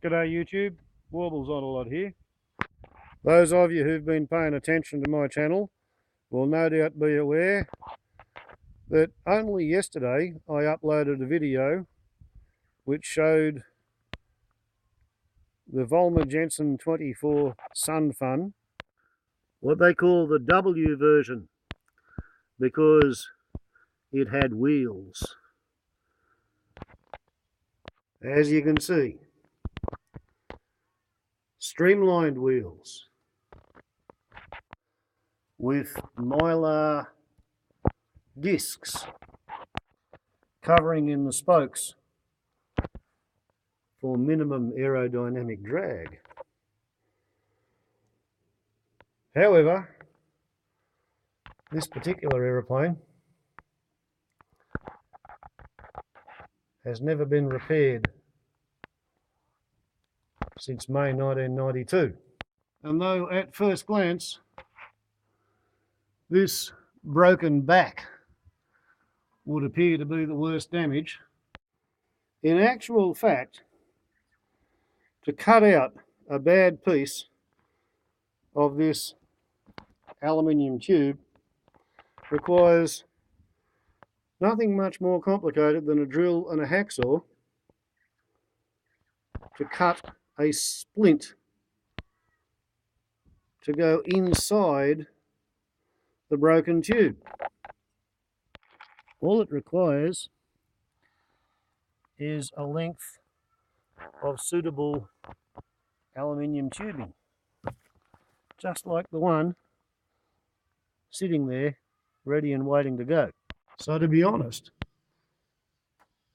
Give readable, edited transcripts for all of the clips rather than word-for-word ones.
G'day YouTube, Warbles on a lot here. Those of you who've been paying attention to my channel will no doubt be aware that only yesterday I uploaded a video which showed the VJ-24w Sun Fun, what they call the W version, because it had wheels. As you can see, streamlined wheels with mylar discs covering in the spokes for minimum aerodynamic drag. However, this particular aeroplane has never been repaired since May 1992. And though at first glance this broken back would appear to be the worst damage, in actual fact, to cut out a bad piece of this aluminium tube requires nothing much more complicated than a drill and a hacksaw to cut a splint to go inside the broken tube. All it requires is a length of suitable aluminium tubing, just like the one sitting there ready and waiting to go. So to be honest,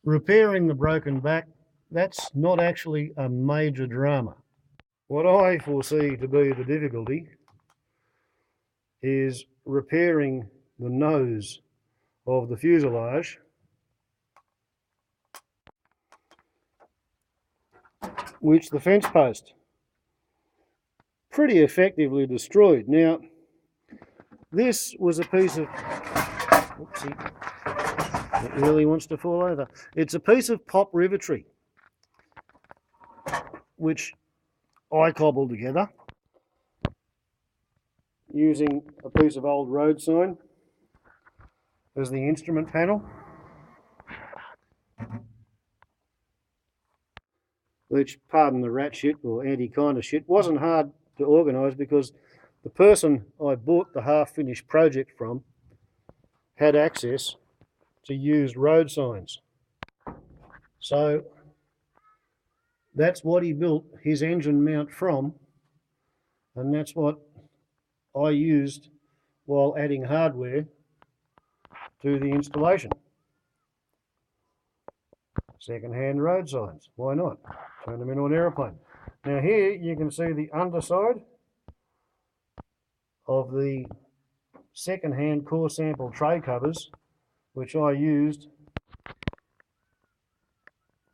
repairing the broken back, that's not actually a major drama. What I foresee to be the difficulty is repairing the nose of the fuselage, which the fence post pretty effectively destroyed. Now, this was a piece of, oopsie, it really wants to fall over. It's a piece of pop rivetry, which I cobbled together using a piece of old road sign as the instrument panel, which, pardon the rat shit or anti-kind of shit, wasn't hard to organise because the person I bought the half-finished project from had access to used road signs. So that's what he built his engine mount from, and that's what I used while adding hardware to the installation. Second-hand road signs, why not? Turn them into an aeroplane. Now here you can see the underside of the second-hand core sample tray covers, which I used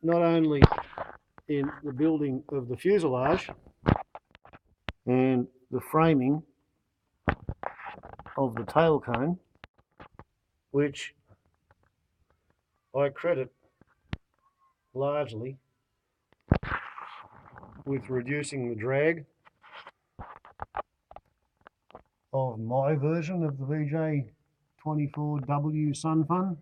not only in the building of the fuselage and the framing of the tail cone, which I credit largely with reducing the drag of my version of the VJ-24w Sun Fun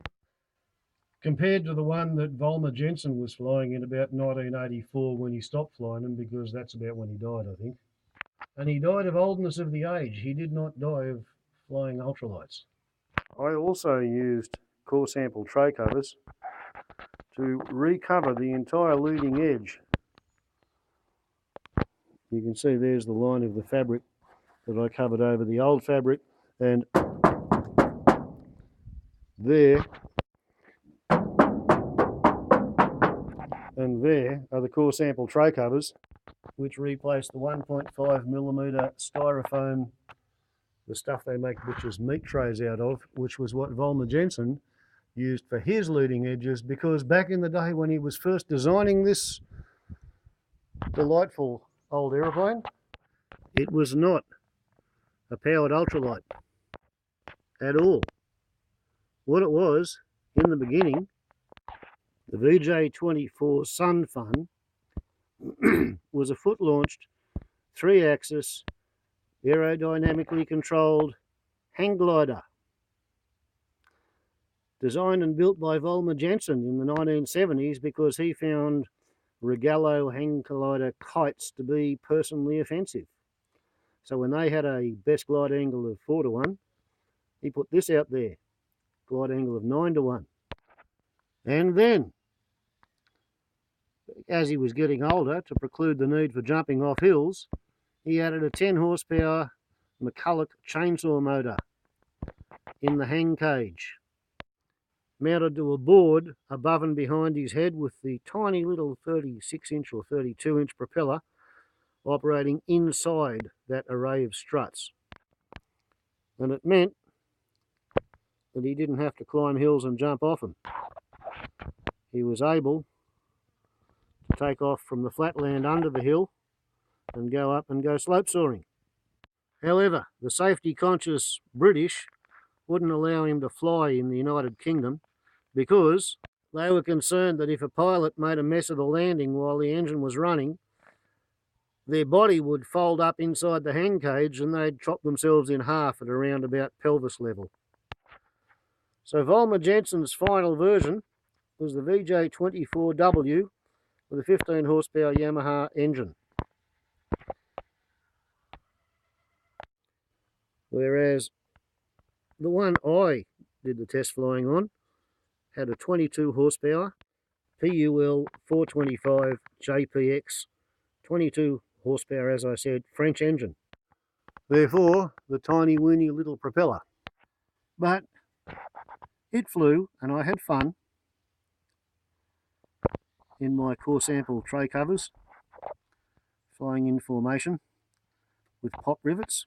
compared to the one that Volmer Jensen was flying in about 1984 when he stopped flying them, because that's about when he died, I think. And he died of oldness of the age. He did not die of flying ultralights. I also used core sample tray covers to recover the entire leading edge. You can see there's the line of the fabric that I covered over the old fabric, and there and there are the core sample tray covers, which replace the 1.5mm styrofoam, the stuff they make butchers' meat trays out of, which was what Volmer Jensen used for his leading edges, because back in the day when he was first designing this delightful old aeroplane, it was not a powered ultralight at all. What it was, in the beginning, the VJ-24 Sun Fun was a foot-launched, 3-axis, aerodynamically controlled hang glider, designed and built by Volmer Jensen in the 1970s because he found Rogallo hang glider kites to be personally offensive. So when they had a best glide angle of 4:1, he put this out there, glide angle of 9:1. And then, as he was getting older, to preclude the need for jumping off hills, he added a 10 horsepower McCulloch chainsaw motor in the hang cage, mounted to a board above and behind his head with the tiny little 36-inch or 32-inch propeller operating inside that array of struts. And it meant that he didn't have to climb hills and jump off them. He was able to take off from the flatland under the hill and go up and go slope soaring. However, the safety-conscious British wouldn't allow him to fly in the United Kingdom because they were concerned that if a pilot made a mess of the landing while the engine was running, their body would fold up inside the hang cage and they'd chop themselves in half at around about pelvis level. So Volmer Jensen's final version was the VJ-24w with a 15 horsepower Yamaha engine. Whereas the one I did the test flying on had a 22 horsepower PUL 425 JPX 22 horsepower, as I said, French engine. Therefore, the tiny weeny little propeller. But it flew and I had fun in my core sample tray covers, flying in formation with pop rivets.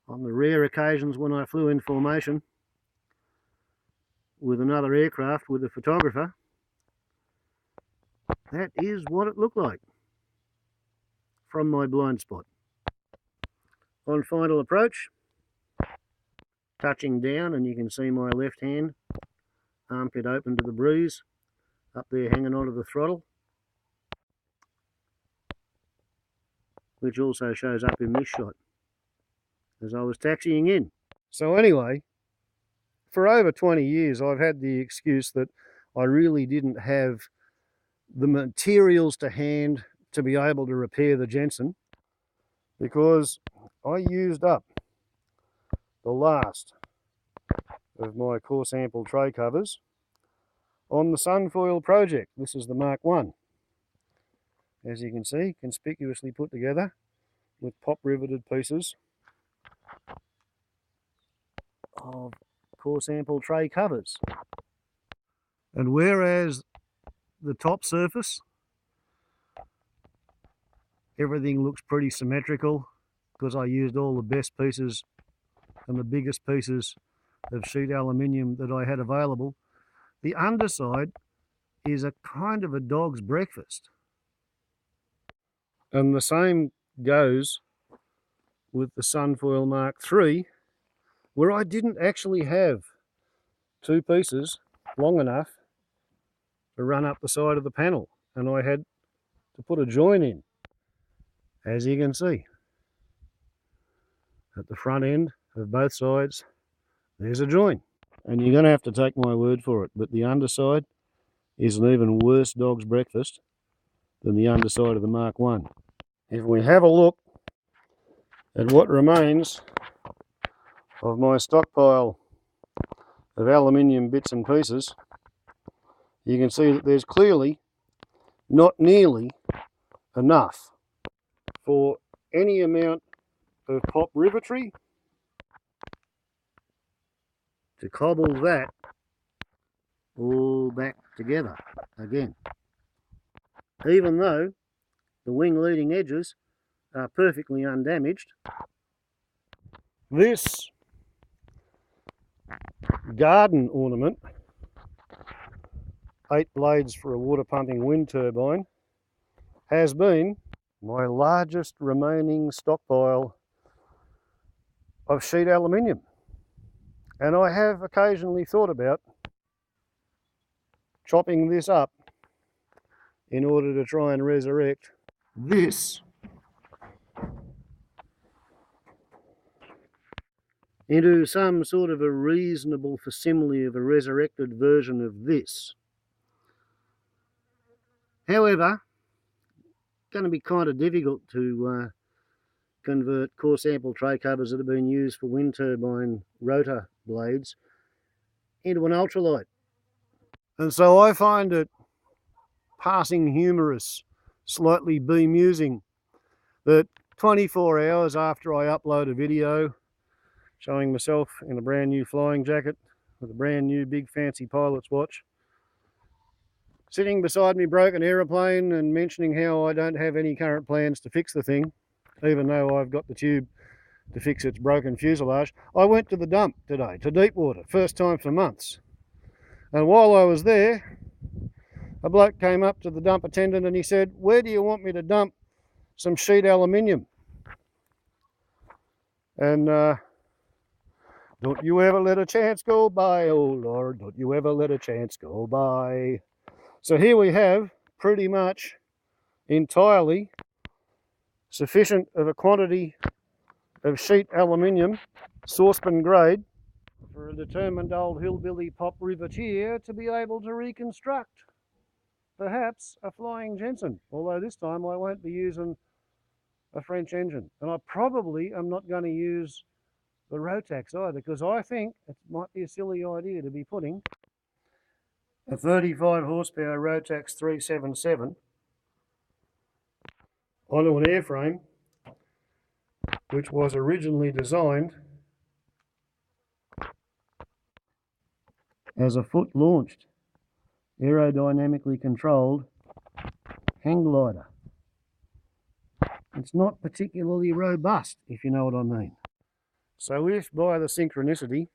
On the rare occasions when I flew in formation with another aircraft with a photographer, that is what it looked like from my blind spot. On final approach, touching down, and you can see my left hand, armpit open to the breeze, up there hanging onto the throttle, which also shows up in this shot as I was taxiing in. So anyway, for over 20 years I've had the excuse that I really didn't have the materials to hand to be able to repair the Jensen, because I used up the last of my core sample tray covers on the Sunfoil project. This is the Mark 1. As you can see, conspicuously put together with pop riveted pieces of core sample tray covers. And whereas the top surface, everything looks pretty symmetrical because I used all the best pieces and the biggest pieces of sheet aluminium that I had available, the underside is a kind of a dog's breakfast. And the same goes with the Sunfoil Mark III, where I didn't actually have two pieces long enough to run up the side of the panel, and I had to put a join in. As you can see, at the front end of both sides, there's a join. And you're going to have to take my word for it, but the underside is an even worse dog's breakfast than the underside of the Mark 1. If we have a look at what remains of my stockpile of aluminium bits and pieces, you can see that there's clearly not nearly enough for any amount of pop rivetry to cobble that all back together again, even though the wing leading edges are perfectly undamaged. This garden ornament, 8 blades for a water pumping wind turbine, has been my largest remaining stockpile of sheet aluminium. And I have occasionally thought about chopping this up in order to try and resurrect this into some sort of a reasonable facsimile of a resurrected version of this. However, going to be kind of difficult to convert core sample tray covers that have been used for wind turbine rotor blades into an ultralight. And so I find it passing humorous, slightly bemusing, that 24 hours after I upload a video showing myself in a brand new flying jacket with a brand new big fancy pilot's watch, sitting beside me broken aeroplane and mentioning how I don't have any current plans to fix the thing, even though I've got the tube to fix its broken fuselage. I went to the dump today, to Deepwater, first time for months. And while I was there, a bloke came up to the dump attendant and he said, "Where do you want me to dump some sheet aluminium?" And don't you ever let a chance go by, oh Lord, don't you ever let a chance go by. So here we have pretty much entirely sufficient of a quantity of sheet aluminium, saucepan grade, for a determined old hillbilly pop riveteer to be able to reconstruct perhaps a flying Jensen, although this time I won't be using a French engine, and I probably am not going to use the Rotax either, because I think it might be a silly idea to be putting a 35 horsepower Rotax 377 onto an airframe which was originally designed as a foot launched, aerodynamically controlled hang glider. It's not particularly robust, if you know what I mean. So if by the synchronicity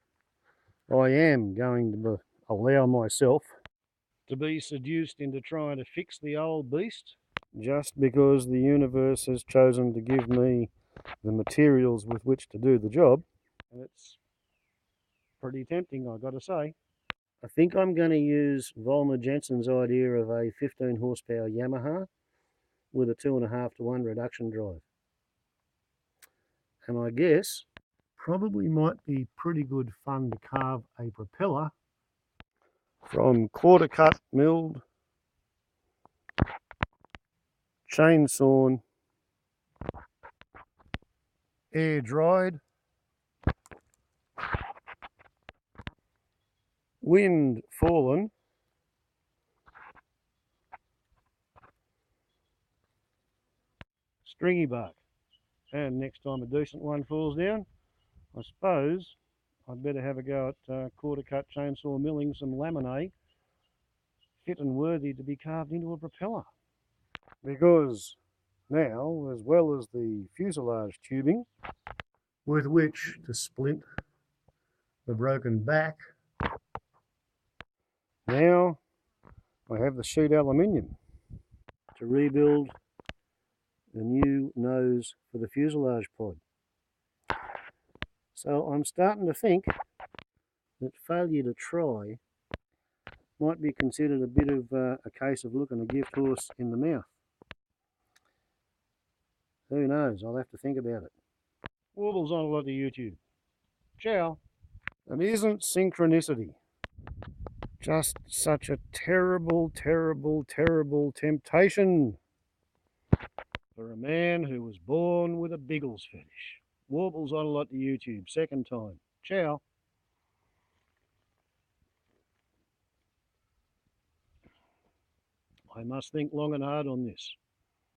I am going to allow myself to be seduced into trying to fix the old beast, just because the universe has chosen to give me the materials with which to do the job, and it's pretty tempting, I've got to say. I think I'm going to use Volmer Jensen's idea of a 15 horsepower Yamaha with a 2.5 to 1 reduction drive. And I guess probably might be pretty good fun to carve a propeller from quarter cut, milled, chain sawn, air dried, wind fallen, stringy bark. And next time a decent one falls down, I suppose I'd better have a go at quarter cut chainsaw milling some laminae fit and worthy to be carved into a propeller. Because now, as well as the fuselage tubing with which to splint the broken back, now I have the sheet aluminium to rebuild a new nose for the fuselage pod. So I'm starting to think that failure to try might be considered a bit of a case of looking a gift horse in the mouth. Who knows? I'll have to think about it. Warbles on a lot of YouTube. Ciao. And isn't synchronicity just such a terrible, terrible, terrible temptation for a man who was born with a Biggles fetish? Warbles on a lot to YouTube. Second time. Ciao. I must think long and hard on this.